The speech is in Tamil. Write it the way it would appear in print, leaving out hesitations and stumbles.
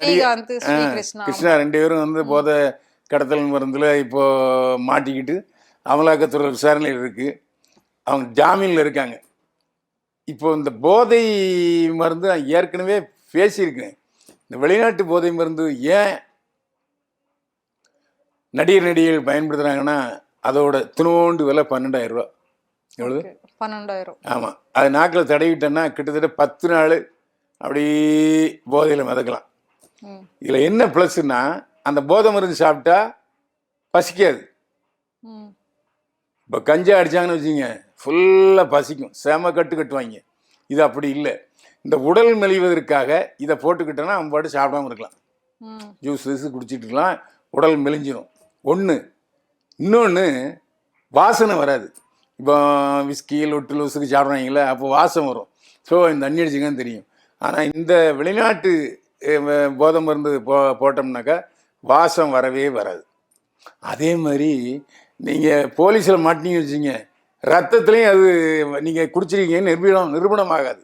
ஸ்ரீகாந்த், ஸ்ரீகிருஷ்ணா. கிருஷ்ணா 2 பேரும் வந்து போதை கடத்தல் மருந்துல இப்போ மாட்டிக்கிட்டு அமலாக்கத்துறை விசாரணையில் இருக்கு. அவங்க ஜாமீனில் இருக்காங்க. இப்போ இந்த போதை மருந்து நான் ஏற்கனவே பேசியிருக்கேன். இந்த வெளிநாட்டு போதை மருந்து ஏன் நடிகர்கள் பயன்படுத்துறாங்கன்னா அதோட தினோண்டு விலை 12,000 ரூபா. எவ்வளவு? 12,000. ஆமாம். அது நாக்கில் தடவிட்டோன்னா கிட்டத்தட்ட 10 நாள் அப்படி போதையில் மிதக்கலாம். இதில் என்ன ப்ளஸ்ன்னா அந்த போதை மருந்து சாப்பிட்டா பசிக்காது. இப்போ கஞ்சா அடித்தாங்கன்னு வச்சுங்க ஃபுல்லாக பசிக்கும், செம கட்டுவாங்க. இது அப்படி இல்லை. இந்த உடல் மெலிவதற்காக இதை போட்டுக்கிட்டோன்னா அவன் பாட்டு சாப்பிடாம இருக்கலாம். ஜூஸ் குடிச்சிட்டு இருக்கலாம், உடல் மெலிஞ்சிடும். ஒன்று. இன்னொன்று, வாசனை வராது. இப்போ விஸ்கி லொட்டு லூஸுக்கு சாப்பிட்றாங்களே, அப்போ வாசம் வரும். ஸோ இந்த தண்ணி அடிச்சிங்கன்னு தெரியும். ஆனால் இந்த வெளிநாட்டு போதை மருந்து போட்டோம்னாக்கா வாசம் வரவே வராது. அதே மாதிரி நீங்கள் போலீஸில் மாட்டினீங்கன்னு வச்சுங்க, ரத்தத்துலேயும் அது நீங்கள் குடிச்சிருக்கீங்கன்னு நிரூபணம் ஆகாது.